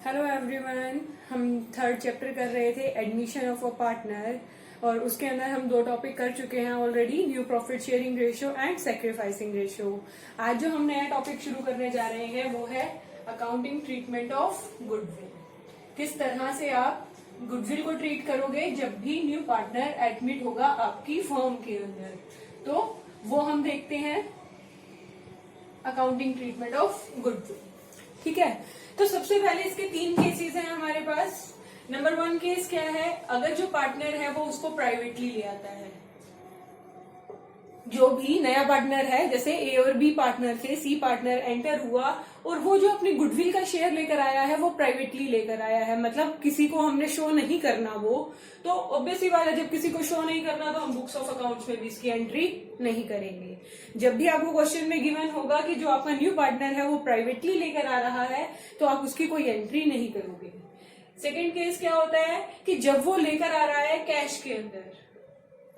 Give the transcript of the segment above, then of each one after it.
Hello everyone, हम third chapter कर रहे थे एडमिशन ऑफ अ पार्टनर और उसके अंदर हम दो टॉपिक कर चुके हैं already, new profit sharing ratio and sacrificing ratio. आज जो हम नया टॉपिक शुरू करने जा रहे हैं वो है अकाउंटिंग ट्रीटमेंट ऑफ गुडविल। किस तरह से आप गुडविल को ट्रीट करोगे जब भी न्यू पार्टनर एडमिट होगा आपकी फर्म के अंदर, तो वो हम देखते हैं अकाउंटिंग ट्रीटमेंट ऑफ गुडविल। ठीक है, तो सबसे पहले इसके तीन केसेस हैं हमारे पास। नंबर 1 केस क्या है, अगर जो पार्टनर है वो उसको प्राइवेटली ले आता है। जो भी नया पार्टनर है, जैसे ए और बी पार्टनर थे, सी पार्टनर एंटर हुआ और वो जो अपनी गुडविल का शेयर लेकर आया है वो प्राइवेटली लेकर आया है, मतलब किसी को हमने शो नहीं करना वो, तो ऑब्वियसली बात है जब किसी को शो नहीं करना तो हम बुक्स ऑफ अकाउंट्स में भी इसकी एंट्री नहीं करेंगे। जब भी आपको क्वेश्चन में गिवन होगा कि जो आपका न्यू पार्टनर है वो प्राइवेटली लेकर आ रहा है तो आप उसकी कोई एंट्री नहीं करोगे। सेकेंड केस क्या होता है कि जब वो लेकर आ रहा है कैश के अंदर,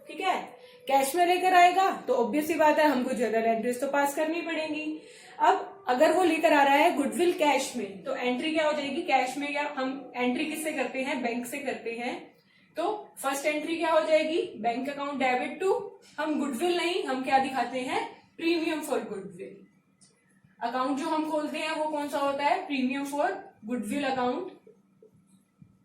ठीक है, कैश में लेकर आएगा तो ऑब्वियसली बात है हमको जर्नल एंट्रीज तो पास करनी पड़ेगी। अब अगर वो लेकर आ रहा है गुडविल कैश में तो एंट्री क्या हो जाएगी कैश में, या हम एंट्री किससे करते हैं, बैंक से करते हैं। तो फर्स्ट एंट्री क्या हो जाएगी, बैंक अकाउंट डेबिट टू, हम गुडविल नहीं, हम क्या दिखाते हैं, प्रीमियम फॉर गुडविल। अकाउंट जो हम खोलते हैं वो कौन सा होता है, प्रीमियम फॉर गुडविल अकाउंट।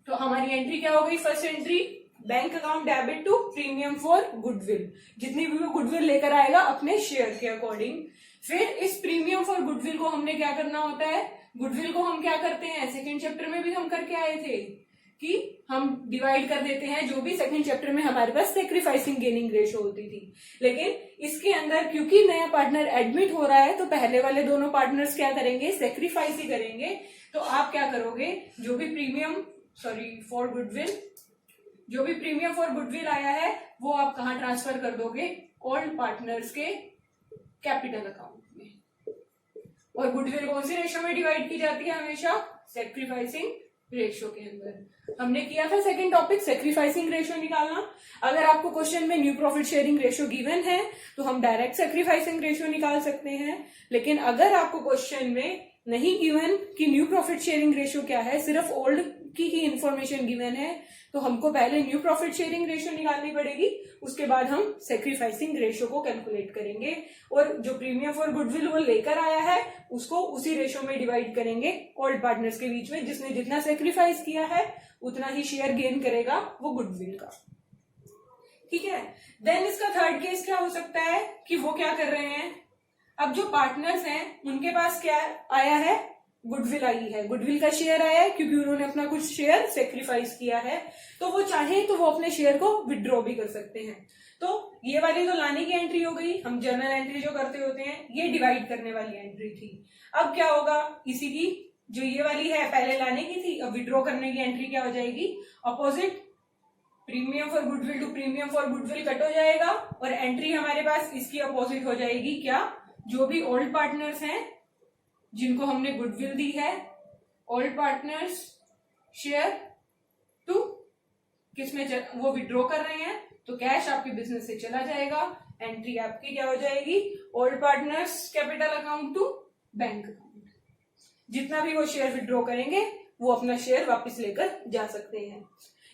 तो हमारी एंट्री क्या हो गई, first entry bank account debit to premium for goodwill, जितनी भी वो गुडविल लेकर आएगा अपने शेयर के अकॉर्डिंग। फिर इस प्रीमियम फॉर गुडविल को हमने क्या करना होता है, गुडविल को हम क्या करते हैं, सेकंड चैप्टर में भी हम करके आए थे कि हम डिवाइड कर देते हैं, जो भी सेकंड चैप्टर में हमारे पास सेक्रीफाइसिंग गेनिंग रेशो होती थी। लेकिन इसके अंदर क्योंकि नया पार्टनर एडमिट हो रहा है तो पहले वाले दोनों पार्टनर्स क्या करेंगे, सेक्रीफाइस ही करेंगे। तो आप क्या करोगे, जो भी प्रीमियम फॉर गुडविल, जो भी प्रीमियम फॉर गुडविल आया है वो आप कहां ट्रांसफर कर दोगे, ओल्ड पार्टनर्स के कैपिटल अकाउंट में। और गुडविल कौन सी रेशो में डिवाइड की जाती है, हमेशा सेक्रीफाइसिंग रेशो के अंदर। हमने किया था सेकंड टॉपिक सेक्रीफाइसिंग रेशो निकालना। अगर आपको क्वेश्चन में new profit sharing ratio given है तो हम डायरेक्ट सेक्रीफाइसिंग रेशो निकाल सकते हैं। लेकिन अगर आपको क्वेश्चन में नहीं गिवन कि न्यू प्रॉफिट शेयरिंग रेशो क्या है, सिर्फ ओल्ड की ही इंफॉर्मेशन गिवन है, तो हमको पहले न्यू प्रॉफिट शेयरिंग रेशो निकालनी पड़ेगी, उसके बाद हम सेक्रीफाइसिंग रेशो को कैलकुलेट करेंगे और जो प्रीमियम फॉर गुडविल वो लेकर आया है उसको उसी रेशो में डिवाइड करेंगे ओल्ड पार्टनर्स के बीच में। जिसने जितना सेक्रीफाइस किया है उतना ही शेयर गेन करेगा वो गुडविल का। ठीक है, देन इसका थर्ड केस क्या हो सकता है कि वो क्या कर रहे हैं, अब जो पार्टनर्स हैं उनके पास क्या आया है, गुडविल आई है, गुडविल का शेयर आया है क्योंकि उन्होंने अपना कुछ शेयर सेक्रीफाइस किया है। तो वो चाहे तो वो अपने शेयर को विड्रॉ भी कर सकते हैं। तो ये वाली तो लाने की एंट्री हो गई, हम जर्नल एंट्री जो करते होते हैं, ये डिवाइड करने वाली एंट्री थी। अब क्या होगा, इसी की जो ये वाली है पहले लाने की थी, अब विड्रॉ करने की एंट्री क्या हो जाएगी, opposite premium for goodwill to premium for goodwill cut हो जाएगा और एंट्री हमारे पास इसकी अपोजिट हो जाएगी, क्या, जो भी ओल्ड पार्टनर्स हैं जिनको हमने गुडविल दी है, ओल्ड पार्टनर्स शेयर टू किसमें वो विड्रॉ कर रहे हैं तो कैश आपके बिजनेस से चला जाएगा। एंट्री आपकी क्या हो जाएगी, old partners capital account to bank account. जितना भी वो शेयर विड्रॉ करेंगे वो अपना शेयर वापस लेकर जा सकते हैं।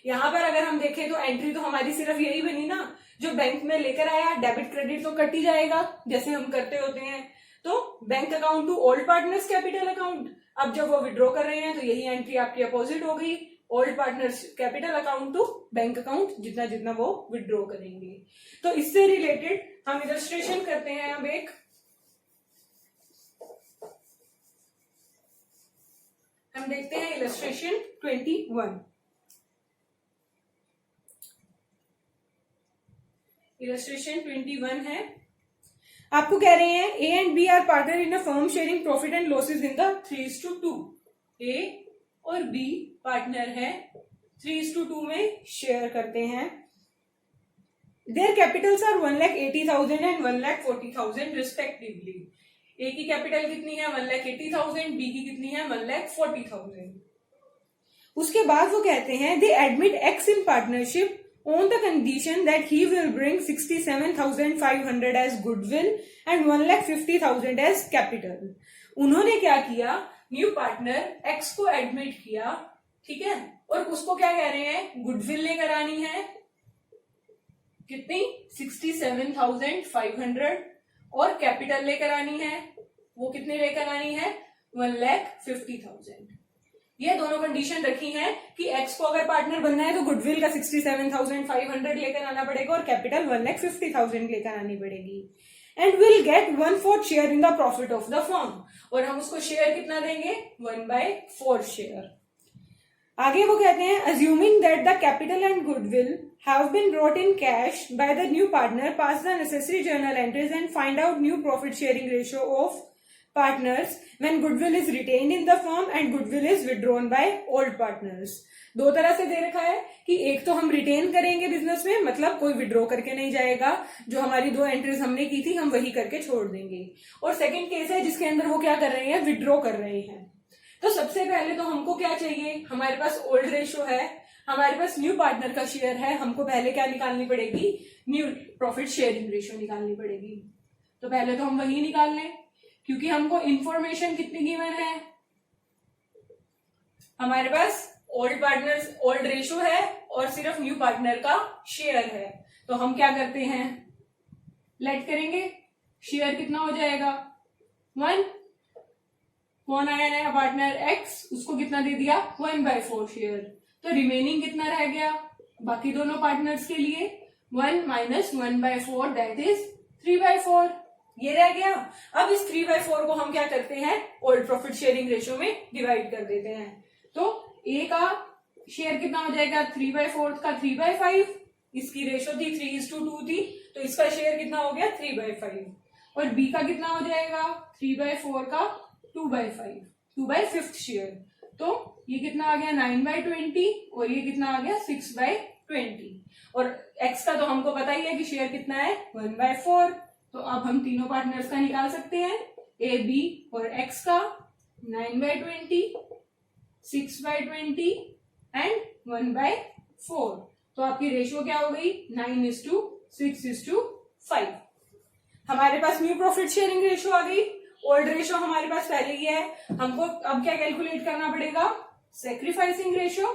यहां पर अगर हम देखें तो एंट्री तो हमारी सिर्फ यही बनी ना, जो बैंक में लेकर आया डेबिट क्रेडिट तो कट ही जाएगा जैसे हम करते होते हैं। तो bank account to old partners capital account, अब जब वो विड्रॉ कर रहे हैं तो यही एंट्री आपकी अपोजिट हो गई, old partners capital account to bank account, जितना जितना वो विड्रॉ करेंगे। तो इससे रिलेटेड हम इलस्ट्रेशन करते हैं। अब एक हम देखते हैं इलस्ट्रेशन 21। इलस्ट्रेशन 21 है, आपको कह रहे हैं A and B are partner in a firm sharing profit and losses in the 3:2। A और बी पार्टनर है, 3:2 में शेयर करते हैं। Their capitals are 1,80,000 and 1,40,000 respectively. A की कैपिटल कितनी है, 1,80,000, बी की कितनी है, 1,40,000। उसके बाद वो कहते हैं दे admit x in partnership on the condition that he will bring 67,500 as goodwill and 1,50,000 as capital। उन्होंने क्या किया, न्यू पार्टनर एक्स को एडमिट किया, ठीक है, और उसको क्या कह रहे हैं, गुडविल लेकर आनी है कितनी 67,500 और कैपिटल लेकर आनी है, वो कितनी लेकर आनी है 1,50,000। ये दोनों कंडीशन रखी है कि एक्स को अगर पार्टनर बनना है तो गुडविल का 67,500 लेकर आना पड़ेगा और कैपिटल 1,50,000 लेकर आनी पड़ेगी। And will get 1/4 share in the profit of the firm, और हम उसको शेयर कितना देंगे 1/4 शेयर। आगे वो कहते हैं assuming that the capital and goodwill have been brought in cash by the new partner, pass the necessary journal entries and find out new profit sharing ratio of partners when goodwill is retained in the firm and goodwill is withdrawn by old partners। दो तरह से दे रखा है कि एक तो हम retain करेंगे बिजनेस में, मतलब कोई विड्रॉ करके नहीं जाएगा, जो हमारी 2 एंट्रीज हमने की थी हम वही करके छोड़ देंगे, और सेकंड केस है जिसके अंदर वो क्या कर रहे हैं, विड्रॉ कर रहे हैं। तो सबसे पहले तो हमको क्या चाहिए, हमारे पास ओल्ड रेशो है, हमारे पास न्यू पार्टनर का शेयर है, हमको पहले क्या निकालनी पड़ेगी, न्यू प्रॉफिट शेयरिंग रेशो निकालनी पड़ेगी। तो पहले तो हम वही निकाल लें, क्योंकि हमको इंफॉर्मेशन कितनी गिवन है, हमारे पास ओल्ड पार्टनर ओल्ड रेशो है और सिर्फ न्यू पार्टनर का शेयर है। तो हम क्या करते हैं, लेट करेंगे, शेयर कितना हो जाएगा 1, कौन आया नया पार्टनर एक्स, उसको कितना दे दिया 1/4 शेयर, तो रिमेनिंग कितना रह गया बाकी दोनों पार्टनर्स के लिए 1 माइनस 1/4 दैट इज 3/4, ये रह गया। अब इस 3/4 को हम क्या करते हैं, ओल्ड प्रॉफिट शेयरिंग रेशो में डिवाइड कर देते हैं। तो ए का शेयर कितना हो जाएगा 3/4 का 3/5, इसकी रेशो थी 3:2 थी, तो इसका शेयर कितना हो गया 3/5, और बी का कितना हो जाएगा 3/4 का 2/5, 2/5 शेयर, तो ये कितना आ गया 9/20 और ये कितना आ गया 6/20, और एक्स का तो हमको पता ही है कि शेयर कितना है 1/4। तो अब हम तीनों पार्टनर्स का निकाल सकते हैं, ए बी और एक्स का 9/20, 6/20 एंड 1/4, तो आपकी रेशियो क्या हो गई 9:6:5। हमारे पास न्यू प्रॉफिट शेयरिंग रेशियो आ गई, ओल्ड रेशियो हमारे पास पहले ही है, हमको अब क्या कैलकुलेट करना पड़ेगा, सेक्रीफाइसिंग रेशियो।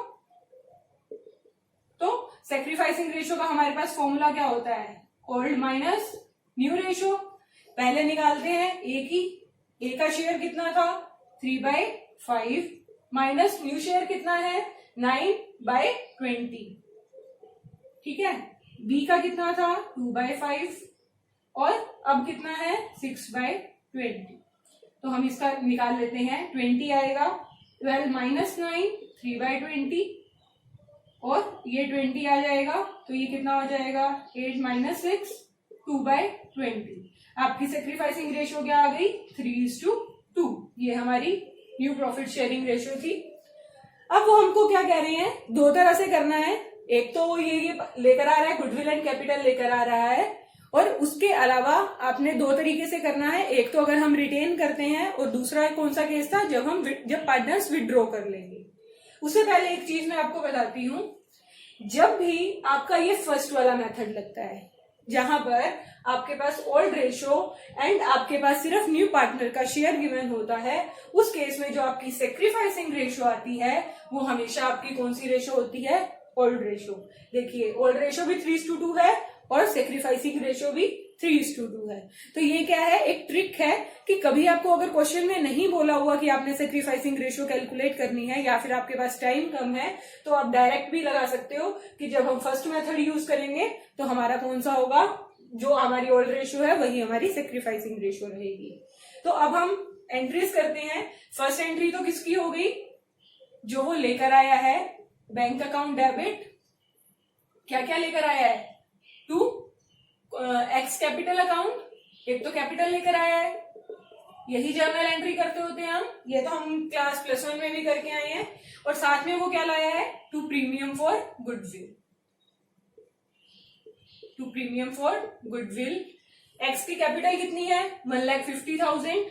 तो सेक्रीफाइसिंग रेशियो का हमारे पास फॉर्मूला क्या होता है, ओल्ड माइनस न्यू रेशियो। पहले निकालते हैं ए की, ए का शेयर कितना था 3/5 माइनस न्यू शेयर कितना है 9/20, ठीक है। बी का कितना था 2/5 और अब कितना है 6/20, तो हम इसका निकाल लेते हैं, 20 आएगा 12 माइनस 9 3/20 और ये 20 आ जाएगा, तो ये कितना हो जाएगा 8 माइनस 6 2/20। आपकी सेक्रीफाइसिंग रेशियो क्या आ गई 3:2, ये हमारी न्यू प्रॉफिट शेयरिंग रेशियो थी। अब वो हमको क्या कह रहे हैं, 2 तरह से करना है, एक तो ये लेकर आ रहा है गुडविल एंड कैपिटल लेकर आ रहा है, और उसके अलावा आपने 2 तरीके से करना है, एक तो अगर हम रिटेन करते हैं और दूसरा कौन सा केस था जब पार्टनर्स विड्रॉ कर लेंगे। उससे पहले एक चीज मैं आपको बताती हूं, जब भी आपका ये फर्स्ट वाला मेथड लगता है जहां पर आपके पास ओल्ड रेशो एंड आपके पास सिर्फ न्यू पार्टनर का शेयर गिवन होता है, उस केस में जो आपकी सेक्रीफाइसिंग रेशो आती है वो हमेशा आपकी कौन सी रेशो होती है, ओल्ड रेशो। देखिए ओल्ड रेशो भी 3:2 है और सेक्रीफाइसिंग रेशियो भी 3:2 है। तो ये क्या है, एक ट्रिक है कि कभी आपको अगर क्वेश्चन में नहीं बोला हुआ कि आपने सेक्रीफाइसिंग रेशियो कैलकुलेट करनी है या फिर आपके पास टाइम कम है, तो आप डायरेक्ट भी लगा सकते हो कि जब हम फर्स्ट मेथड यूज करेंगे तो हमारा कौन सा होगा, जो हमारी ओल्ड रेशियो है वही हमारी सेक्रीफाइसिंग रेशियो रहेगी। तो अब हम एंट्रीज करते हैं। फर्स्ट एंट्री तो किसकी हो गई, जो वो लेकर आया है बैंक अकाउंट डेबिट, क्या क्या लेकर आया है टू एक्स कैपिटल अकाउंट, एक तो कैपिटल लेकर आया है, यही जर्नल एंट्री करते होते हैं हम, ये तो हम क्लास +1 में भी करके आए हैं, और साथ में वो क्या लाया है to premium for goodwill, to premium for goodwill. X की कैपिटल कितनी है 1,50,000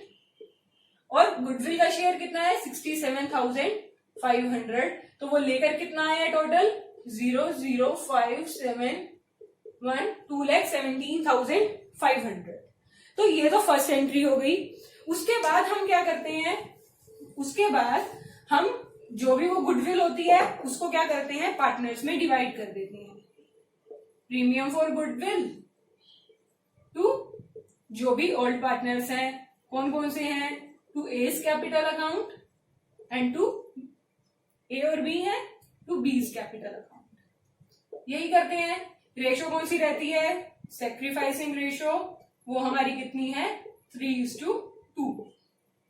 और गुडविल का शेयर कितना है 67,500, तो वो लेकर कितना आया टोटल 0,0571 2,17,500। तो ये तो फर्स्ट एंट्री हो गई। उसके बाद हम क्या करते हैं, उसके बाद हम जो भी वो गुडविल होती है उसको क्या करते हैं, पार्टनर्स में डिवाइड कर देते हैं। प्रीमियम फॉर गुडविल टू जो भी ओल्ड पार्टनर्स हैं, कौन कौन से हैं, to A's capital account and to A और बी है टू बी's कैपिटल अकाउंट। यही करते हैं। रेशो कौन सी रहती है, सेक्रीफाइसिंग रेशो, वो हमारी कितनी है 3:2।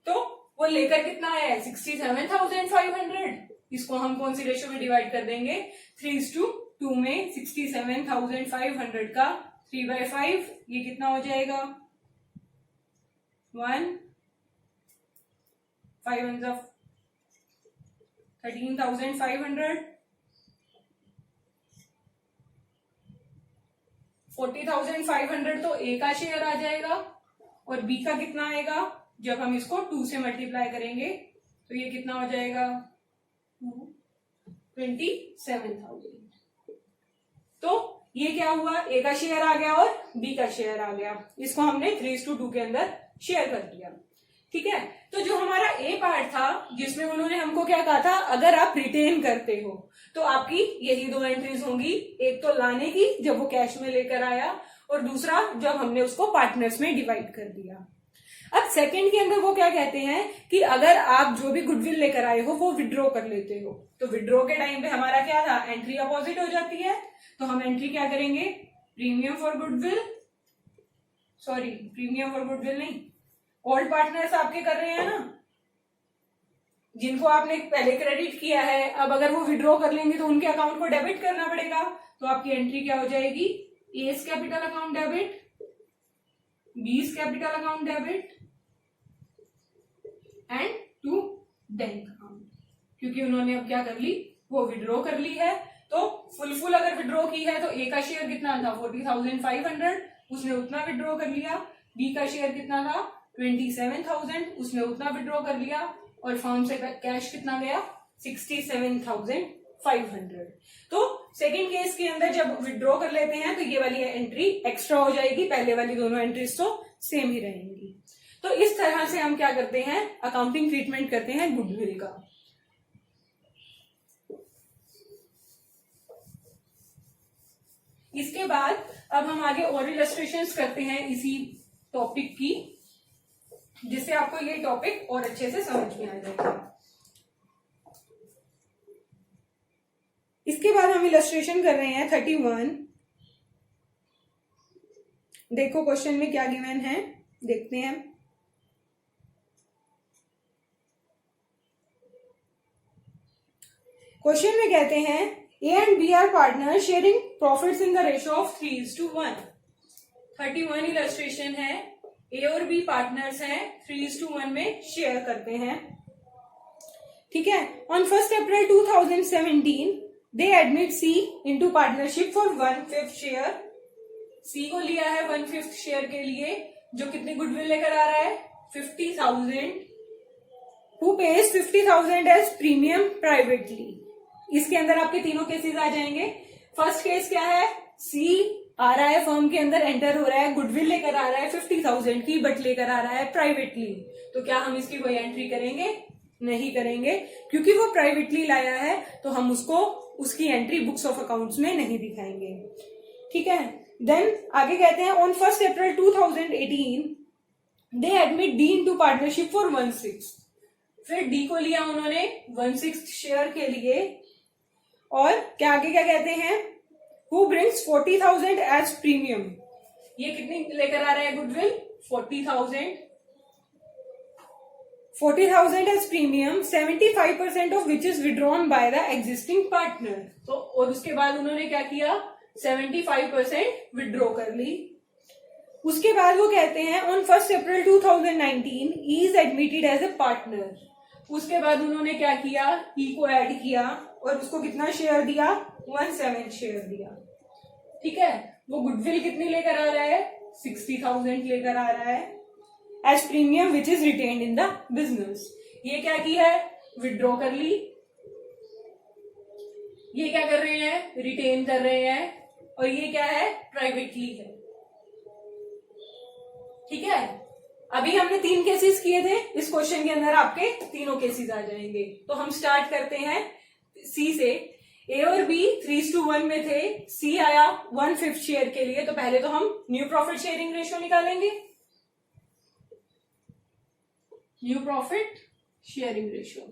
तो वो लेकर कितना है 67,500। इसको हम कौन सी रेशो में डिवाइड कर देंगे, 3:2 में 67,500 का 3/5, ये कितना हो जाएगा 1 5 13,500, 40,500 तो ए का शेयर आ जाएगा और बी का कितना आएगा, जब हम इसको 2 से मल्टीप्लाई करेंगे तो ये कितना हो जाएगा 27,000। तो ये क्या हुआ, ए का शेयर आ गया और बी का शेयर आ गया, इसको हमने 3:2 के अंदर शेयर कर दिया। ठीक है, तो जो हमारा ए पार्ट था जिसमें उन्होंने हमको क्या कहा था, अगर आप रिटेन करते हो तो आपकी यही 2 एंट्रीज होंगी, एक तो लाने की जब वो कैश में लेकर आया और दूसरा जब हमने उसको पार्टनर्स में डिवाइड कर दिया। अब सेकंड के अंदर वो क्या कहते हैं कि अगर आप जो भी गुडविल लेकर आए हो वो विड्रॉ कर लेते हो, तो विड्रॉ के टाइम पे हमारा क्या था, एंट्री अपोजिट हो जाती है। तो हम एंट्री क्या करेंगे, प्रीमियम फॉर गुडविल नहीं, ओल्ड पार्टनर्स आपके कर रहे हैं ना, जिनको आपने पहले क्रेडिट किया है, अब अगर वो विड्रॉ कर लेंगे तो उनके अकाउंट को डेबिट करना पड़ेगा। तो आपकी एंट्री क्या हो जाएगी, A's capital account debit, B's capital account debit and to bank account, क्योंकि उन्होंने अब क्या कर ली, वो विड्रॉ कर ली है। तो फुल अगर विड्रॉ की है तो ए का शेयर कितना था 40,500, उसने उतना विड्रॉ कर लिया। बी का शेयर कितना था 27,000, उसने उतना विड्रॉ कर लिया और फर्म से कैश कितना गया 67,500। तो सेकंड केस के अंदर जब विड्रॉ कर लेते हैं तो ये वाली एंट्री एक्स्ट्रा हो जाएगी, पहले वाली दोनों एंट्रीज तो सेम ही रहेंगी। तो इस तरह से हम क्या करते हैं, अकाउंटिंग ट्रीटमेंट करते हैं गुडविल का। इसके बाद अब हम आगे और इलस्ट्रेशंस करते हैं इसी टॉपिक की, जिससे आपको ये टॉपिक और अच्छे से समझ में आ जाएगा। इसके बाद हम इलस्ट्रेशन कर रहे हैं 31। देखो क्वेश्चन में क्या गिवन है, देखते हैं। क्वेश्चन में कहते हैं A and B are partners sharing profits in the ratio of 3:1। 31 illustration है, ए और बी पार्टनर्स हैं, 3:1 में शेयर करते हैं। ठीक है, on 1 April 2017 they admit C into partnership for 1/5 share. C को लिया है 1/5 शेयर के लिए, जो कितनी गुडविल लेकर आ रहा है 50,000, who pays 50,000 as premium privately. इसके अंदर आपके तीनों केसेस आ जाएंगे। फर्स्ट केस क्या है, सी आ रहा है फर्म के अंदर, एंटर हो रहा है, गुडविल लेकर आ रहा है 50,000 की, बट लेकर आ रहा है प्राइवेटली। तो क्या हम इसकी कोई एंट्री करेंगे, नहीं करेंगे, क्योंकि वो प्राइवेटली लाया है तो हम उसको उसकी एंट्री बुक्स ऑफ अकाउंट्स में नहीं दिखाएंगे। ठीक है, देन आगे कहते हैं on 1 April 2018 they admit D into partnership for 1/6। फिर डी को लिया उन्होंने 1/6 शेयर के लिए, और क्या आगे क्या कहते हैं, हु ब्रिंग्स 40,000 एज प्रीमियम। ये कितनी लेकर आ रहा है goodwill 40,000 as premium, 75% of which is withdrawn by the existing partner. तो और उसके बाद उन्होंने क्या किया 75% विड्रॉ कर ली। उसके बाद वो कहते हैं on 1 April 2019 E is admitted as a partner. उसके बाद उन्होंने क्या किया, ई को ऐड किया और उसको कितना शेयर दिया 1/7 शेयर दिया। ठीक है, वो गुडविल कितनी लेकर आ रहा है 60,000 लेकर आ रहा है as premium which is retained in the business. ये क्या की है, विड्रॉ कर ली। ये क्या कर रहे हैं, रिटेन कर रहे हैं, और ये क्या है प्राइवेटली है। ठीक है, अभी हमने 3 केसेस किए थे, इस क्वेश्चन के अंदर आपके तीनों केसेस आ जाएंगे। तो हम स्टार्ट करते हैं सी से। ए और बी 3:1 में थे, सी आया 1/5 शेयर के लिए। तो पहले तो हम न्यू प्रॉफिट शेयरिंग रेशियो निकालेंगे। न्यू प्रॉफिट शेयरिंग रेशियो,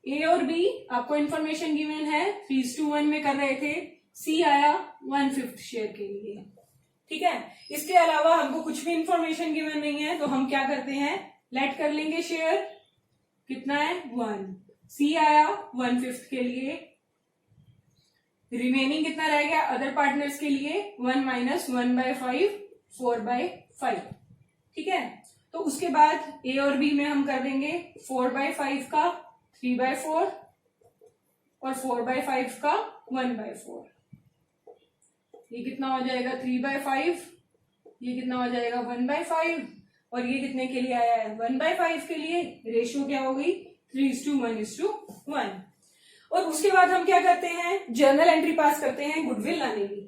ए और बी आपको इंफॉर्मेशन गिवन है, 3:1 में कर रहे थे, सी आया 1/5 शेयर के लिए। ठीक है, इसके अलावा हमको कुछ भी इंफॉर्मेशन गिवन नहीं है, तो हम क्या करते हैं, लेट कर लेंगे शेयर, कितना है 1, सी आया 1/5 के लिए, रिमेनिंग कितना रह गया अदर पार्टनर्स के लिए, 1 - 1/5 4/5। ठीक है, तो उसके बाद ए और बी में हम कर देंगे 4/5 का 3/4 और 4/5 का 1/4। ये कितना हो जाएगा 3/5, ये कितना हो जाएगा 1/5, और ये कितने के लिए आया है 1/5 के लिए। रेशियो क्या हो गई 3:1:1। और उसके बाद हम क्या करते हैं, जर्नल एंट्री पास करते हैं गुडविल लाने की।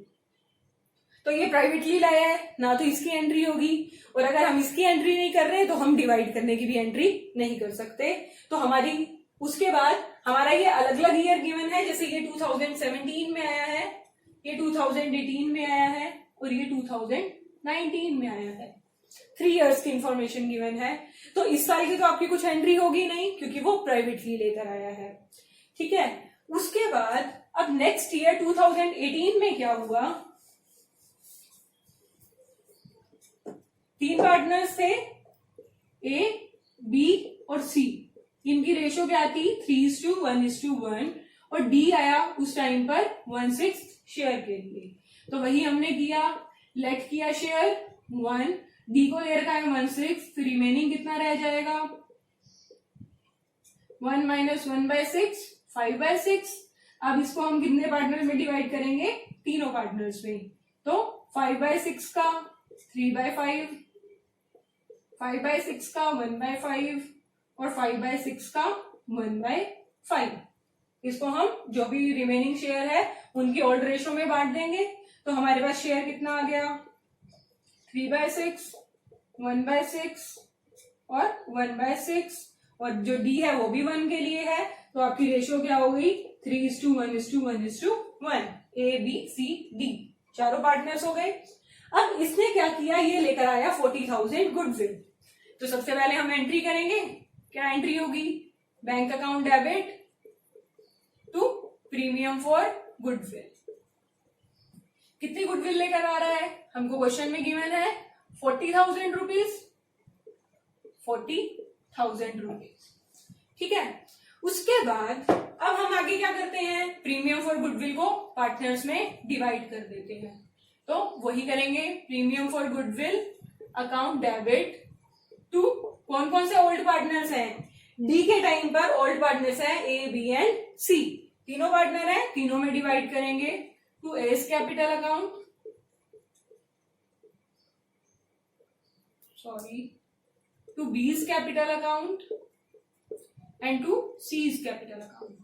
तो ये प्राइवेटली लाया है ना, तो इसकी एंट्री होगी, और अगर हम इसकी एंट्री नहीं कर रहे तो हम डिवाइड करने की भी एंट्री नहीं कर सकते। तो हमारी उसके बाद हमारा ये अलग अलग ईयर गिवन है, जैसे ये 2017 में आया है, ये 2018 में आया है, और ये 2019 में आया है। 3 इयर्स की इंफॉर्मेशन गिवन है। तो इस साल की तो आपकी कुछ एंट्री होगी नहीं, क्योंकि वो प्राइवेटली लेकर आया है। ठीक है, उसके बाद अब नेक्स्ट ईयर 2018 में क्या हुआ, 3 पार्टनर्स थे, ए, बी और सी। इनकी रेशियो क्या थी 3:1:1, और डी आया उस टाइम पर 1/6 शेयर के लिए। तो वही हमने किया, लेट किया शेयर 1, डी को ले रखा है 1/6, तो रिमेनिंग कितना रह जाएगा 1 - 1/6 5/6। अब इसको हम कितने पार्टनर में डिवाइड करेंगे, तीनों पार्टनर्स में। तो 5/6 का 3/5, 5/6 का 1/5 और 5/6 का 1/5। इसको हम जो भी रिमेनिंग शेयर है उनकी ओल्ड रेशो में बांट देंगे। तो हमारे पास शेयर कितना आ गया 3/6, 1/6 और 1/6, और जो डी है वो भी 1 के लिए है। तो आपकी रेशियो क्या हो गई 3:1:1:1। ए बी सी डी चारों पार्टनर्स हो गए। अब इसने क्या किया, ये लेकर आया 40,000 गुडविल। तो सबसे पहले हम एंट्री करेंगे, क्या एंट्री होगी, bank account debit to premium for goodwill. कितनी गुडविल लेकर आ रहा है, हमको क्वेश्चन में गिवन है 40,000 रुपीज, 40,000 रुपीज। ठीक है, उसके बाद अब हम आगे क्या करते हैं, प्रीमियम फॉर गुडविल को पार्टनर्स में डिवाइड कर देते हैं। तो वही करेंगे, premium for goodwill account debit to कौन कौन से ओल्ड पार्टनर्स हैं, डी के टाइम पर ओल्ड पार्टनर्स हैं ए बी एंड सी, तीनों पार्टनर हैं, तीनों में डिवाइड करेंगे to A's capital account, to B's capital account and to C's capital account.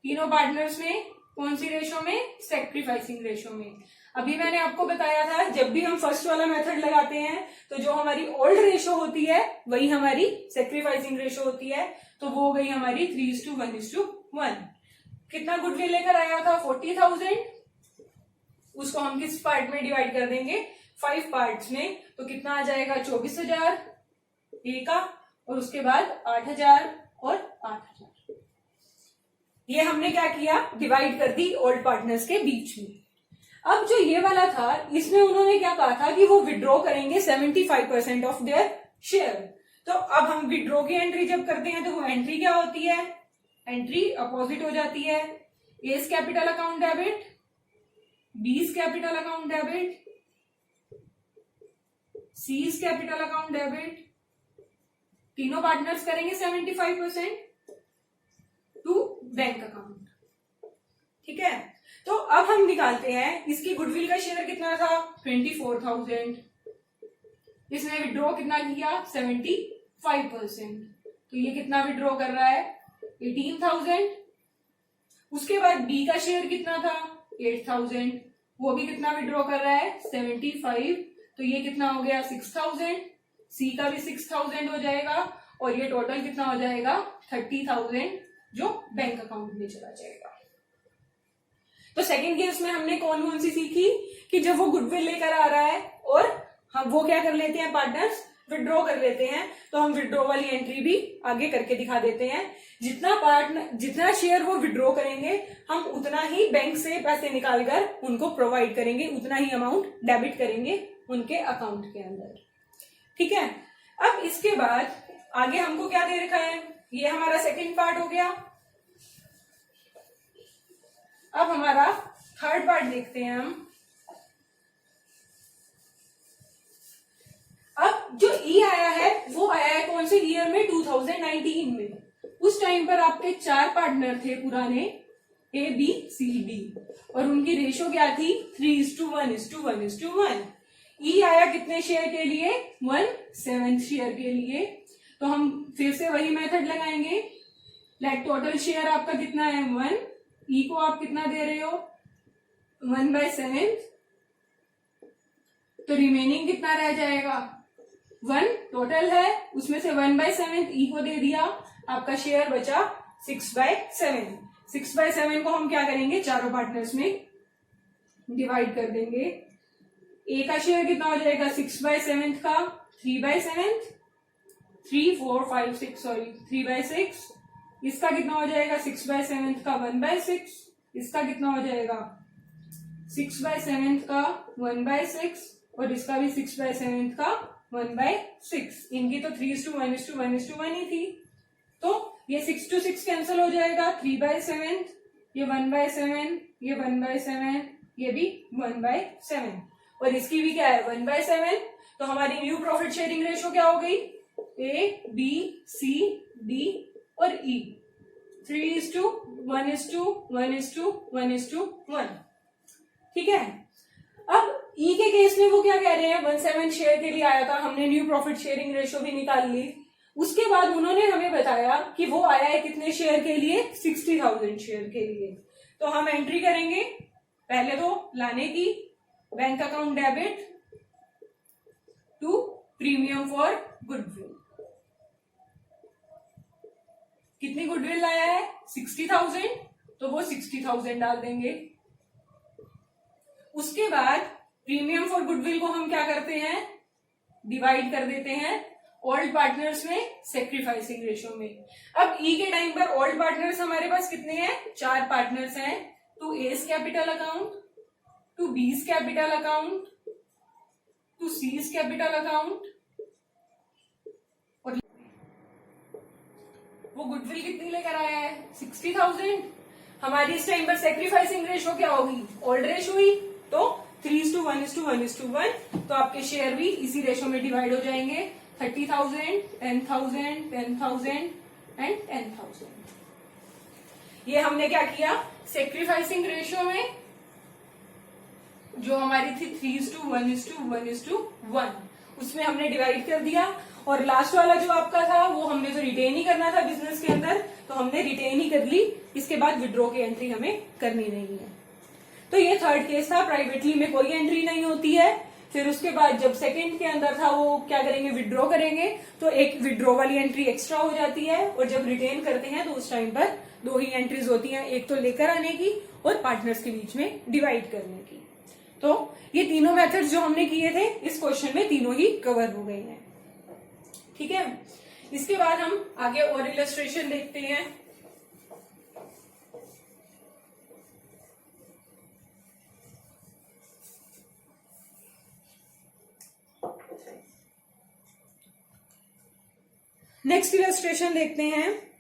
तीनों पार्टनर्स में कौन सी रेशो में, सेक्रीफाइसिंग रेशो में। अभी मैंने आपको बताया था जब भी हम फर्स्ट वाला मेथड लगाते हैं तो जो हमारी ओल्ड रेशो होती है वही हमारी सेक्रीफाइसिंग रेशो होती है। तो वो हो गई हमारी 3:1:1। कितना गुडविल लेकर आया था 40,000, उसको हम किस पार्ट में डिवाइड कर देंगे 5 पार्ट्स में। तो कितना आ जाएगा 24,000 ए का, और उसके बाद 8,000 और 8,000। ये हमने क्या किया, डिवाइड कर दी ओल्ड पार्टनर्स के बीच में। अब जो ये वाला था इसमें उन्होंने क्या कहा था कि वो विड्रॉ करेंगे 75% ऑफ देयर शेयर। तो अब हम विड्रॉ की एंट्री जब करते हैं तो वो एंट्री क्या होती है, एंट्री अपोजिट हो जाती है, एस कैपिटल अकाउंट डेबिट, बीज capital account debit, seize capital account debit. तीनों पार्टनर्स करेंगे 75% टू बैंक अकाउंट। ठीक है, तो अब हम निकालते हैं इसकी गुडविल का शेयर कितना था 24,000, इसने विड्रॉ कितना किया 75%। तो ये कितना विड्रॉ कर रहा है 18,000। उसके बाद बी का शेयर कितना था 8,000, वो भी कितना विड्रॉ कर रहा है 75, तो ये कितना हो गया 6000, सी का भी 6000 हो जाएगा और ये टोटल कितना हो जाएगा 30,000 जो बैंक अकाउंट में चला जाएगा। तो सेकंड केस में हमने कौन सी सीखी कि जब वो गुडविल लेकर आ रहा है और हम वो क्या कर लेते हैं पार्टनर्स विड्रॉ कर लेते हैं, तो हम विड्रॉ वाली एंट्री भी आगे करके दिखा देते हैं। जितना शेयर वो विड्रॉ करेंगे हम उतना ही बैंक से पैसे निकालकर उनको प्रोवाइड करेंगे, उतना ही अमाउंट डेबिट करेंगे उनके अकाउंट के अंदर। ठीक है, अब इसके बाद आगे हमको क्या दे रखा है, ये हमारा सेकंड पार्ट हो गया। अब हमारा थर्ड पार्ट देखते हैं हम। अब जो ई आया है वो आया है कौन से ईयर में 2019 में। उस टाइम पर आपके 4 पार्टनर थे पुराने ए बी सी डी और उनकी रेशो क्या थी 3:1:1:1। ई आया कितने शेयर के लिए 1/7 शेयर के लिए। तो हम फिर से वही मेथड लगाएंगे। लेट टोटल शेयर आपका कितना है 1, ई को आप कितना दे रहे हो 1/7, तो रिमेनिंग कितना रह जाएगा 1 टोटल है, उसमें से 1/7 ई को दे दिया, आपका शेयर बचा 6/7। 6/7 को हम क्या करेंगे चारों पार्टनर्स में डिवाइड कर देंगे। ए का शेयर कितना हो जाएगा 6/7 का 3/7, 3 4 5 6 सॉरी 3/6। इसका कितना हो जाएगा 6/7 का 1/6, इसका कितना हो जाएगा 6/7 का 1/6 और इसका भी 6/7 का 1/6। इनकी तो 3:1:1:1 ही थी, तो ये 6 to 6 कैंसिल हो जाएगा, 3/7, ये 1/7, ये 1/7, ये भी 1/7 और इसकी भी क्या है 1/7। तो हमारी न्यू प्रॉफिट शेयरिंग रेशो क्या हो गई ए बी सी डी और ई 3:1:1:1:1। ठीक है, अब ई के केस में वो क्या कह रहे हैं 1/7 शेयर के लिए आया था, हमने न्यू प्रॉफिट शेयरिंग रेशो भी निकाल ली। उसके बाद उन्होंने हमें बताया कि वो आया है कितने शेयर के लिए 60,000 शेयर के लिए। तो हम एंट्री करेंगे पहले तो लाने की bank account debit to premium for goodwill. कितनी गुडविल लाया है 60,000, तो वो 60,000 डाल देंगे। उसके बाद प्रीमियम फॉर गुडविल को हम क्या करते हैं डिवाइड कर देते हैं ओल्ड पार्टनर्स में सेक्रीफाइसिंग रेशो में। अब ई के टाइम पर ओल्ड पार्टनर्स हमारे पास कितने हैं 4 पार्टनर्स हैं, to A's capital account, to B's capital account, to C's capital account और वो गुडविल कितनी लेकर आया है 60,000। हमारी इस टाइम पर सेक्रीफाइसिंग रेशो क्या होगी ओल्ड रेशो ही, तो 3:1:1:1, तो आपके शेयर भी इसी रेशो में डिवाइड हो जाएंगे 30,000, 10,000, 10,000 एंड 10,000। ये हमने क्या किया सेक्रीफाइसिंग रेशो में जो हमारी थी 3:1:1:1 उसमें हमने डिवाइड कर दिया और लास्ट वाला जो आपका था वो हमने तो रिटेन ही करना था बिजनेस के अंदर, तो हमने रिटेन ही कर ली। इसके बाद विड्रॉ की एंट्री हमें करनी नहीं है। तो ये थर्ड केस था, प्राइवेटली में कोई एंट्री नहीं होती है। फिर उसके बाद जब सेकंड के अंदर था वो क्या करेंगे विड्रॉ करेंगे, तो एक विड्रॉ वाली एंट्री एक्स्ट्रा हो जाती है और जब रिटेन करते हैं तो उस टाइम पर 2 ही एंट्रीज होती हैं, एक तो लेकर आने की और पार्टनर्स के बीच में डिवाइड करने की। तो ये तीनों मेथड्स जो हमने किए थे इस क्वेश्चन में तीनों ही कवर हो गए हैं। ठीक है, इसके बाद हम आगे और इलस्ट्रेशन देखते हैं। नेक्स्ट इलस्ट्रेशन देखते हैं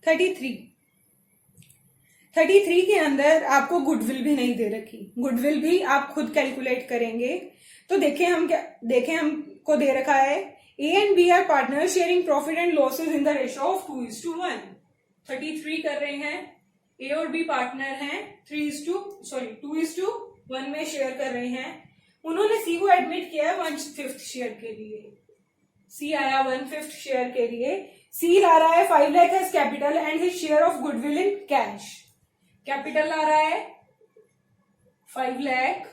33 के अंदर आपको गुडविल भी नहीं दे रखी, गुडविल भी आप खुद कैलकुलेट करेंगे। तो देखें हमको दे रखा है A and B are partner sharing profit and losses in the ratio of 2:1। 33 कर रहे हैं, ए और बी पार्टनर हैं 2:1 में शेयर कर रहे हैं। उन्होंने सी को एडमिट किया है 1/5 शेयर के लिए। सी आया 1/5 शेयर के लिए, सी ला रहा है 5 lakh as capital and his share of goodwill in cash. Capital ला रहा है 5 लाख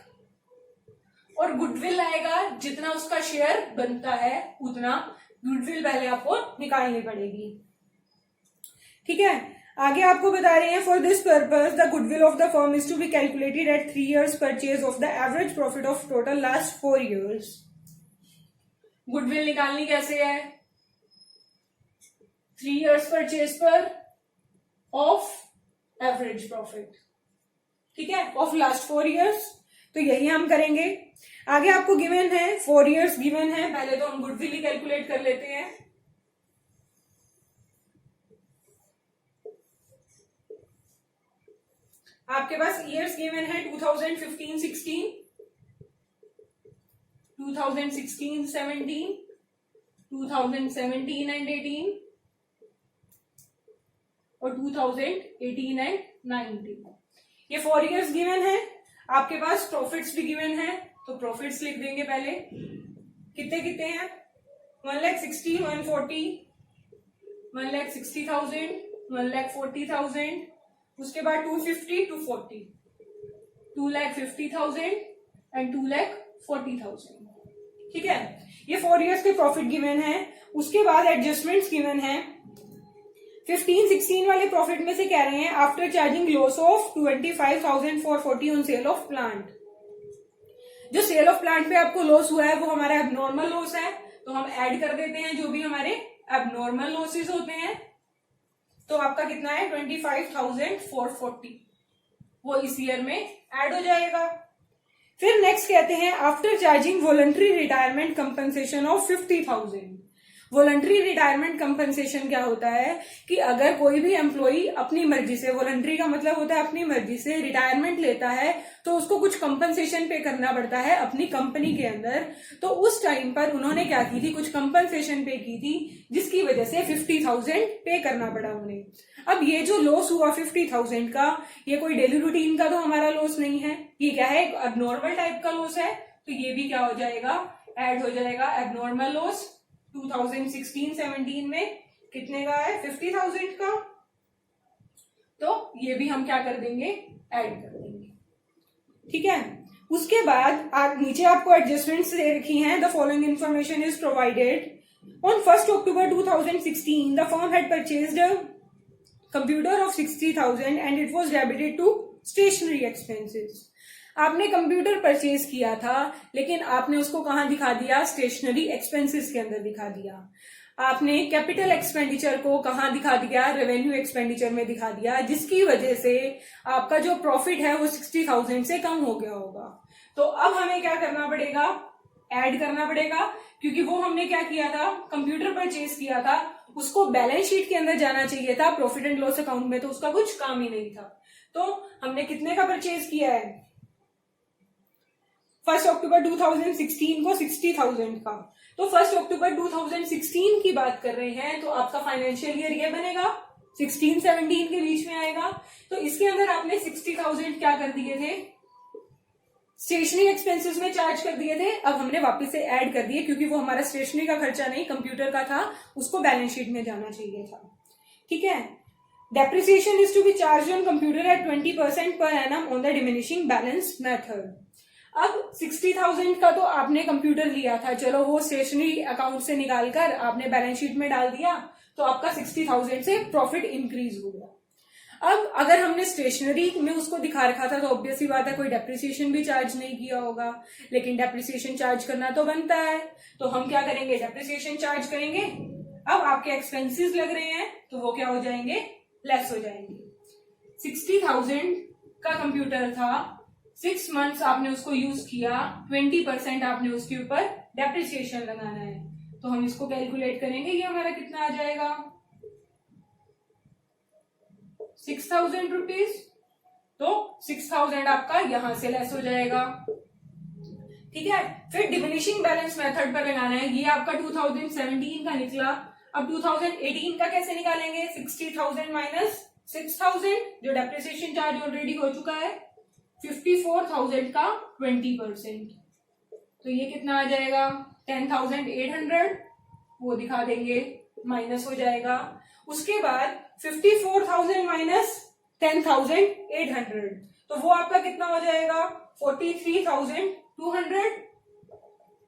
और गुडविल आएगा जितना उसका शेयर बनता है उतना गुडविल पहले आपको निकालनी पड़ेगी। ठीक है, आगे आपको बता रहे हैं for this purpose the goodwill of the firm is to be calculated at 3 years purchase of the average profit of total last 4 years। Goodwill निकालनी कैसे है? 3 years परचेज पर ऑफ एवरेज प्रॉफिट, ठीक है, ऑफ लास्ट 4 years। तो यही हम करेंगे। आगे आपको गिवन है 4 years गिवन है, पहले तो हम गुडविल ही कैलकुलेट कर लेते हैं। आपके पास ईयर्स गिवन है 2015-16, 2016-17, 2017 एंड 18 और 2018 एंड 19। ये 4 years गिवन है। आपके पास प्रॉफिट्स भी गिवन है, तो प्रॉफिट्स लिख देंगे पहले। कितने कितने हैं? 1,60,000, 140, 1,60,000, 1,40,000, उसके बाद 250, 240, 2,50,000 एंड 2,40,000। ठीक है, ये 4 years के प्रॉफिट गिवन है। उसके बाद एडजस्टमेंट्स गिवन है। 15-16 वाले प्रॉफिट में से कह रहे हैं after charging loss of 25,440 on sale of plant. जो सेल ऑफ प्लांट पे आपको लॉस हुआ है वो हमारा एबनॉर्मल लॉस है, तो हम ऐड कर देते हैं जो भी हमारे एबनॉर्मल लॉसेस होते हैं। तो आपका कितना है? 25,440, वो इस ईयर में ऐड हो जाएगा। फिर नेक्स्ट कहते हैं after charging voluntary retirement compensation of 50,000। Voluntary retirement compensation क्या होता है कि अगर कोई भी एम्प्लॉई अपनी मर्जी से, वॉलंटरी का मतलब होता है अपनी मर्जी से रिटायरमेंट लेता है, तो उसको कुछ कंपनसेशन पे करना पड़ता है अपनी कंपनी के अंदर। तो उस टाइम पर उन्होंने क्या की थी? कुछ कंपनसेशन पे की थी, जिसकी वजह से 50,000 पे करना पड़ा उन्हें। अब ये जो लॉस हुआ 50,000 का, ये कोई डेली रूटीन का तो हमारा लॉस नहीं है, ये क्या है? एबनॉर्मल टाइप का लॉस है, तो ये भी क्या हो जाएगा? ऐड हो जाएगा। एबनॉर्मल लॉस 2016-17 में कितने का है? 50,000 का, तो ये भी हम क्या कर देंगे? ऐड कर देंगे। ठीक है, उसके बाद नीचे आपको एडजस्टमेंट्स दे रखी हैं। The following information is provided on 1 October 2016 the firm had purchased a computer of 60,000 and it was debited to stationery expenses. आपने कंप्यूटर परचेज किया था, लेकिन आपने उसको कहां दिखा दिया? स्टेशनरी एक्सपेंसेस के अंदर दिखा दिया। आपने कैपिटल एक्सपेंडिचर को कहां दिखा दिया? रेवेन्यू एक्सपेंडिचर में दिखा दिया, जिसकी वजह से आपका जो प्रॉफिट है वो 60,000 से कम हो गया होगा। तो अब हमें क्या करना पड़ेगा? ऐड करना पड़ेगा, क्योंकि वो हमने क्या किया था? कंप्यूटर परचेज किया था, उसको बैलेंस शीट के अंदर जाना चाहिए था, प्रॉफिट एंड लॉस अकाउंट में तो उसका कुछ काम ही नहीं था। तो हमने कितने का परचेज किया है? 1 October 2016 को 60,000 का। तो 1 October 2016 की बात कर रहे हैं, तो आपका फाइनेंशियल ईयर ये बनेगा 16-17 के बीच में आएगा। तो इसके अंदर आपने 60,000 क्या कर दिए थे? स्टेशनरी एक्सपेंसेस में चार्ज कर दिए थे। अब हमने वापस से ऐड कर दिए, क्योंकि वो हमारा स्टेशनरी का खर्चा नहीं, कंप्यूटर का था, उसको बैलेंस शीट में जाना चाहिए था। ठीक है, depreciation is to be charged on computer at 20% per annum on the diminishing balance method. अब 60,000 का तो आपने कंप्यूटर लिया था, चलो वो स्टेशनरी अकाउंट से निकालकर आपने बैलेंस शीट में डाल दिया, तो आपका 60,000 से प्रॉफिट इंक्रीज हो गया। अब अगर हमने स्टेशनरी में उसको दिखा रखा था, तो ऑब्वियस ही बात है कोई डेप्रिसिएशन भी चार्ज नहीं किया होगा, लेकिन डेप्रिसिएशन चार्ज करना तो बनता है, तो हम क्या करेंगे? डेप्रिसिएशन चार्ज करेंगे। अब आपके एक्सपेंसेस लग रहे हैं, तो वो क्या हो जाएंगे? लेस हो जाएंगे। 60,000 का कंप्यूटर था, 6 months आपने उसको यूज किया, 20% आपने उसके ऊपर डेप्रिसिएशन लगाना है, तो हम इसको कैलकुलेट करेंगे। ये हमारा कितना आ जाएगा? 6,000 रुपीज। तो 6,000 आपका यहां से लेस हो जाएगा। ठीक है, फिर डिमिनिशिंग बैलेंस मेथड पर लगाना है। ये आपका 2017 का निकला। अब 2018 का कैसे निकालेंगे? 60,000 माइनस 6,000, जो डेप्रिसिएशन चार्ज ऑलरेडी हो चुका है, 54,000 का 20%, तो ये कितना आ जाएगा? 10,800। वो दिखा देंगे, माइनस हो जाएगा। उसके बाद 54,000 माइनस 10,800, तो वो आपका कितना हो जाएगा 43,200।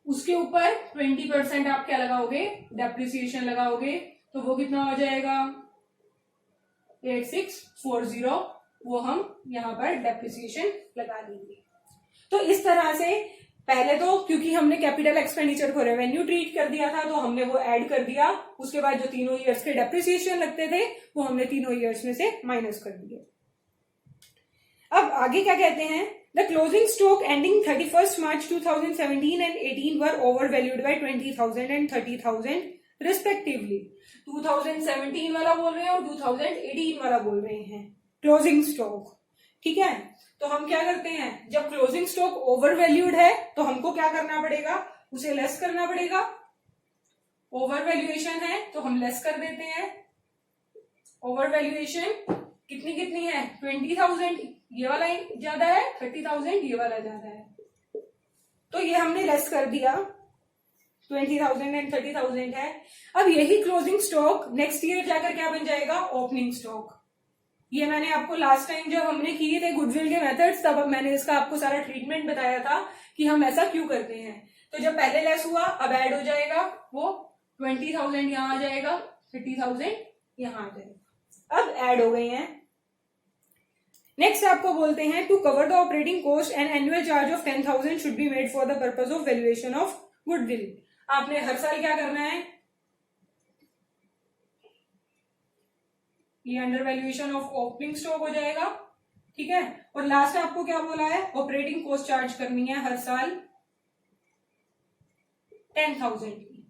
उसके ऊपर 20% आप क्या लगाओगे, डेप्रिसिएशन लगाओगे, तो वो कितना हो जाएगा 8640, वो हम यहाँ पर डेप्रिसिएशन लगा देंगे। तो इस तरह से पहले तो क्योंकि हमने कैपिटल एक्सपेंडिचर को रेवेन्यू ट्रीट कर दिया था तो हमने वो ऐड कर दिया, उसके बाद जो तीनों ईयर्स के डेप्रिसिएशन लगते थे वो हमने तीनों ईयर्स में से माइनस कर दिए। अब आगे क्या कहते हैं, the closing stock ending 31 March 2017 and 18 were over valued bye 20,000 and 30,000 respectively. 2017 वाला बोल रहे हैं और 2018 वाला बोल रहे हैं क्लोजिंग स्टॉक, ठीक है। तो हम क्या करते हैं, जब क्लोजिंग स्टॉक ओवर वैल्यूड है तो हमको क्या करना पड़ेगा, उसे लेस करना पड़ेगा। ओवर वैल्यूएशन है तो हम लेस कर देते हैं। ओवर वैल्यूएशन कितनी कितनी है, 20,000 ये वाला ज्यादा है, 30,000 ये वाला ज्यादा है, तो ये हमने लेस कर दिया, 20,000 एंड 30,000 है। अब यही क्लोजिंग स्टॉक नेक्स्ट ईयर जाकर क्या बन जाएगा, ओपनिंग स्टॉक। ये मैंने आपको लास्ट टाइम जब हमने किए थे गुडविल के मेथड्स तब मैंने इसका आपको सारा ट्रीटमेंट बताया था कि हम ऐसा क्यों करते हैं। तो जब पहले लेस हुआ अब ऐड हो जाएगा, वो 20,000 यहाँ आ जाएगा, 30,000 यहाँ आ जाएगा, अब ऐड हो गए हैं। नेक्स्ट आपको बोलते हैं to cover the operating cost and annual charge of 10,000 should be made for the purpose of valuation of goodwill. आपने हर साल क्या करना है, ये under valuation of opening stock हो जाएगा, ठीक है। और लास्ट आपको क्या बोला है, ऑपरेटिंग कॉस्ट चार्ज करनी है हर साल 10,000 की,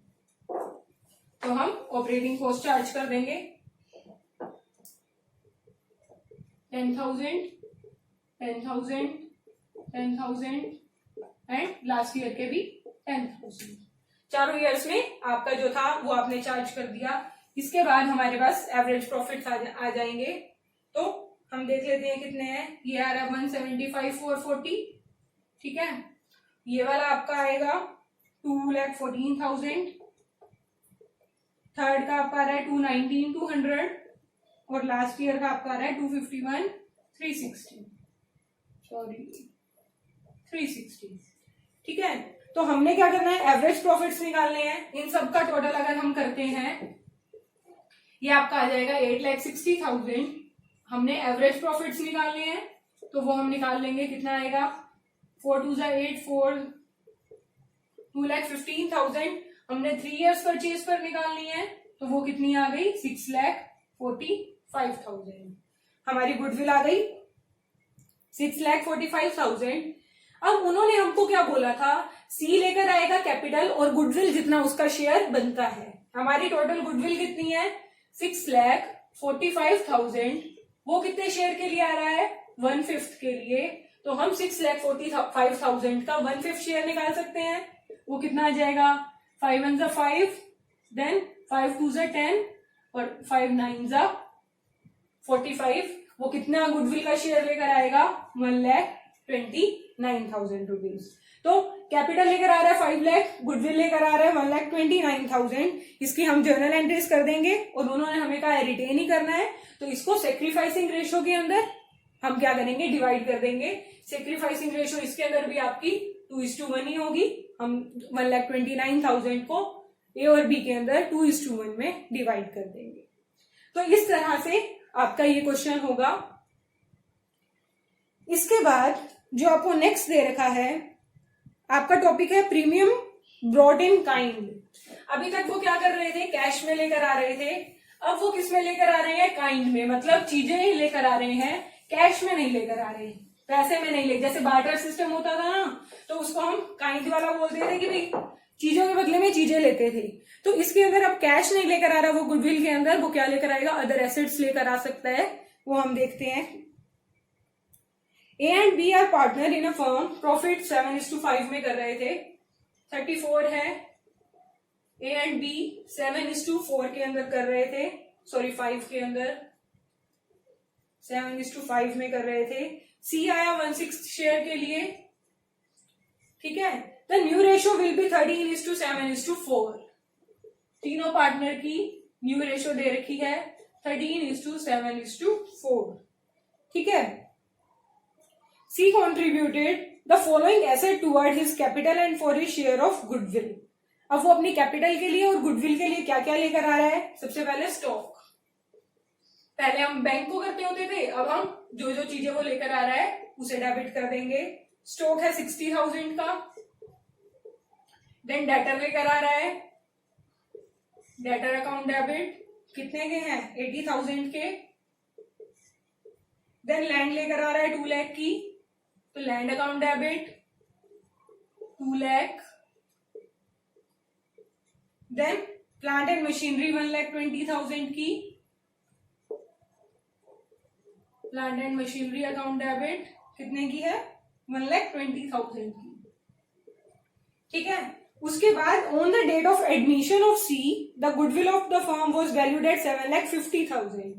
तो हम ऑपरेटिंग कॉस्ट चार्ज कर देंगे 10,000, 10,000, 10,000 एंड लास्ट ईयर के भी 10,000। चारों ईयर्स में आपका जो था वो आपने चार्ज कर दिया। इसके बाद हमारे पास एवरेज प्रॉफिट्स आ जाएंगे, तो हम देख लेते हैं कितने हैं। ये आ रहा है 175,440, ठीक है। ये वाला आपका आएगा 2,14,000, थर्ड का आपका आ रहा है 219,200 और लास्ट ईयर का आपका आ रहा है 251,360, सॉरी 360, ठीक है। तो हमने क्या करना है, एवरेज प्रॉफिट्स निकालने हैं। इन सब का टोटल अगर हम करते हैं, ये आपका आ जाएगा 8,60,000। हमने एवरेज प्रॉफिट्स निकालने हैं तो वो हम निकाल लेंगे, कितना आएगा 4 2 8 4, 2,15,000। हमने 3 इयर्स परचेज पर निकालनी है तो वो कितनी आ गई 6,45,000। हमारी गुडविल आ गई 6,45,000। अब उन्होंने हमको क्या बोला था, सी लेकर आएगा कैपिटल और गुडविल जितना उसका शेयर बनता है। हमारी टोटल गुडविल कितनी है 6,45,000, वो कितने शेयर के लिए आ रहा है 1/5 के लिए, तो हम 6,45,000 का 1/5 शेयर निकाल सकते हैं। वो कितना आ जाएगा 5 1 5, देन 5 2 10 और 5 9 45। वो कितना गुडविल का शेयर लेकर आएगा 1,29,000 रुपीज। तो कैपिटल लेकर आ रहा है 5 लाख, गुडविल लेकर आ रहा है 1,29,000। इसकी हम जर्नल एंट्रीज कर देंगे और उन्होंने हमें कहा रिटेन ही करना है, तो इसको सेक्रीफाइसिंग रेशो के अंदर हम क्या करेंगे, डिवाइड कर देंगे। सेक्रीफाइसिंग रेशो इसके अंदर भी आपकी 2:1 ही होगी। हम 1,29,000 को ए और बी के अंदर 2:1 में डिवाइड कर देंगे। तो इस तरह से आपका ये क्वेश्चन होगा। इसके बाद जो आपको नेक्स्ट दे रखा है, आपका टॉपिक है प्रीमियम ब्रॉट इन काइंड। अभी तक वो क्या कर रहे थे, कैश में लेकर आ रहे थे, अब वो किस में लेकर आ रहे हैं, काइंड में, मतलब चीजें लेकर आ रहे हैं, कैश में नहीं लेकर आ रहे हैं, पैसे में नहीं ले। जैसे बार्टर सिस्टम होता था ना, तो उसको हम काइंड वाला बोलते थे कि भाई चीजों के बदले में चीजें लेते थे। तो इसके अंदर अब कैश नहीं लेकर आ रहा वो गुडविल के अंदर, वो क्या लेकर आएगा, अदर एसेट्स लेकर आ सकता है, वो हम देखते हैं। A and B are partner in a firm, profit 7:5 में कर रहे थे, 34 है। ए एंड बी 7:4 के अंदर कर रहे थे, सॉरी 5 के अंदर 7:5 में कर रहे थे। सी आया 1/6 शेयर के लिए, ठीक है। The new ratio will be 13:7:4। तीनों पार्टनर की न्यू रेशो दे रखी है 13:7:4, ठीक है। C contributed the following asset toward his capital and for his share of goodwill. अब वो अपनी कैपिटल के लिए और गुडविल के लिए क्या क्या लेकर आ रहा है? सबसे पहले स्टॉक। पहले हम बैंक को करते होते थे, अब हम जो जो चीजें वो लेकर आ रहा है उसे डेबिट कर देंगे। स्टॉक है 60,000 का। देन डेटर लेकर आ रहा है, डेटर अकाउंट डेबिट कितने के हैं? 80,000 के। देन लैंड लेकर आ रहा है 2 लाख की, तो land account debit 2 lakh. Then plant and machinery 1,20,000 की, plant and machinery account debit कितने की है? 1,20,000 की, ठीक है। उसके बाद on the date of admission of C the goodwill of the firm was valued at 7,50,000।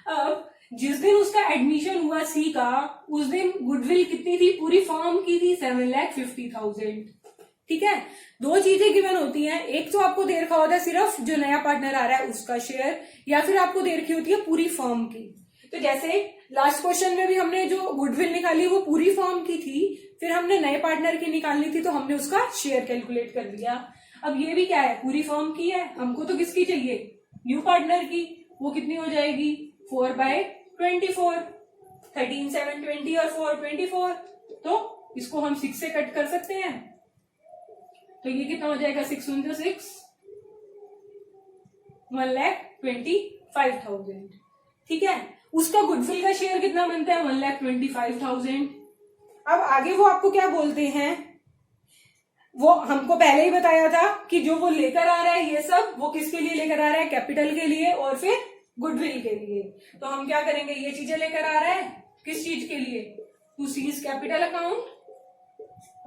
अब जिस दिन उसका एडमिशन हुआ सी का, उस दिन गुडविल कितनी थी? पूरी फर्म की थी 7,50,000, ठीक है। दो चीजें गिवन होती हैं, एक तो आपको दे रखा होता है सिर्फ जो नया पार्टनर आ रहा है उसका शेयर, या फिर आपको दे रखी होती है पूरी फर्म की। तो जैसे लास्ट क्वेश्चन में भी हमने जो गुडविल निकाली वो पूरी फर्म की थी, फिर हमने नए पार्टनर की निकालनी थी तो हमने उसका शेयर कैलकुलेट कर लिया। अब ये भी क्या है? पूरी फर्म की है। हमको तो किसकी चाहिए? न्यू पार्टनर की। वो कितनी हो जाएगी? 4/24, 13 7 20 और 4 24। तो इसको हम 6 से कट कर सकते हैं, तो ये कितना हो जाएगा? 6 × 6 1,25,000, ठीक है। उसका गुडविल का शेयर कितना बनता है? 1,25,000। अब आगे वो आपको क्या बोलते हैं? वो हमको पहले ही बताया था कि जो वो लेकर आ रहा है ये सब, वो किसके लिए लेकर आ रहा है? कैपिटल के लिए और फिर गुडविल के लिए। तो हम क्या करेंगे? ये चीजें लेकर आ रहा है किस चीज के लिए? टू सीज कैपिटल अकाउंट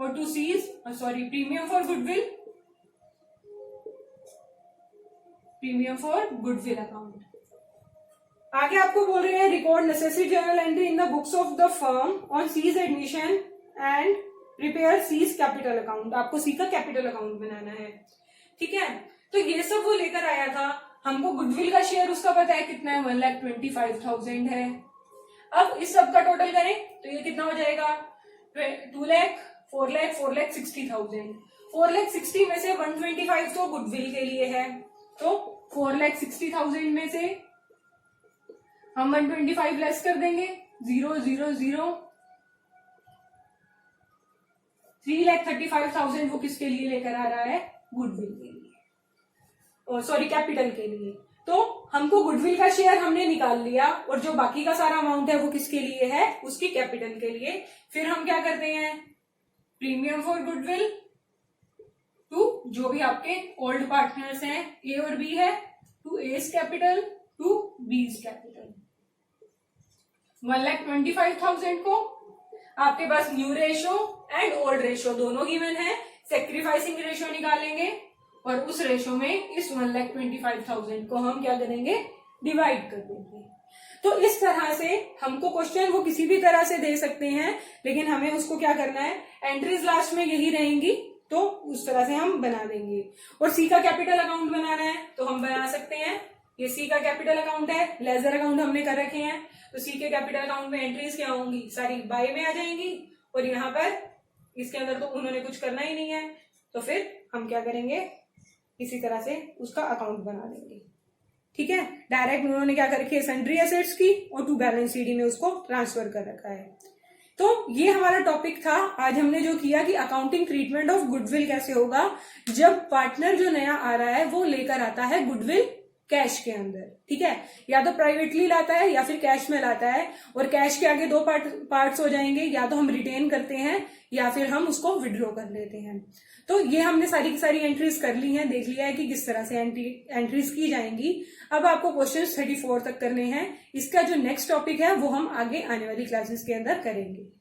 और to C's premium for goodwill, premium for goodwill account. आगे आपको बोल रहे हैं record necessary journal entry in the books of the firm on C's admission and prepare C's capital account. आपको C का capital account बनाना है, ठीक है। तो ये सब वो लेकर आया था। हमको गुडविल का शेयर उसका पता है कितना है? 1,25,000 है। अब इस सब का टोटल करें तो ये कितना हो जाएगा? 2 लाख, 4 लाख, 4,60,000। 4,60,000 में से 125 तो गुडविल के लिए है, तो 4,60,000 में से हम 125 लेस कर देंगे, 0 0 0, 3,35,000 वो किसके लिए लेकर आ रहा है? गुडविल के लिए, कैपिटल के लिए। तो हमको गुडविल का शेयर हमने निकाल लिया और जो बाकी का सारा अमाउंट है वो किसके लिए है? उसकी कैपिटल के लिए। फिर हम क्या करते हैं? प्रीमियम फॉर गुडविल टू जो भी आपके ओल्ड पार्टनर्स हैं, ए और बी है, to A's capital to B's capital. 1,25,000 को आपके पास new ratio and old ratio दोनों गिवन है, सेक्रीफाइसिंग रेशो निकालेंगे और उस रेशो में इस 1,25,000 को हम क्या करेंगे? डिवाइड कर देंगे। तो इस तरह से हमको क्वेश्चन वो किसी भी तरह से दे सकते हैं, लेकिन हमें उसको क्या करना है? एंट्रीज लास्ट में यही रहेंगी, तो उस तरह से हम बना देंगे। और सी का कैपिटल अकाउंट बनाना है तो हम बना सकते हैं। ये सी का कैपिटल अकाउंट है, लेजर अकाउंट हमने कर रखे हैं, तो सी के कैपिटल अकाउंट में एंट्रीज क्या होंगी? सारी बाय में आ जाएंगी। और यहाँ पर इसके अंदर तो उन्होंने कुछ करना ही नहीं है, तो फिर हम क्या करेंगे? इसी तरह से उसका अकाउंट बना देंगे, ठीक है। डायरेक्ट उन्होंने क्या कर रखी है? सन्ड्री एसेट्स की, और टू बैलेंस शीट में उसको ट्रांसफर कर रखा है। तो ये हमारा टॉपिक था। आज हमने जो किया कि अकाउंटिंग ट्रीटमेंट ऑफ गुडविल कैसे होगा जब पार्टनर जो नया आ रहा है वो लेकर आता है गुडविल कैश के अंदर, ठीक है। या तो प्राइवेटली लाता है या फिर कैश में लाता है, और कैश के आगे दो पार्ट्स हो जाएंगे, या तो हम रिटेन करते हैं या फिर हम उसको विड्रॉ कर लेते हैं। तो ये हमने सारी की सारी एंट्रीज कर ली हैं, देख लिया है कि किस तरह से एंट्रीज की जाएंगी। अब आपको क्वेश्चन 34 तक करने हैं। इसका जो नेक्स्ट टॉपिक है वो हम आगे आने वाली क्लासेस के अंदर करेंगे।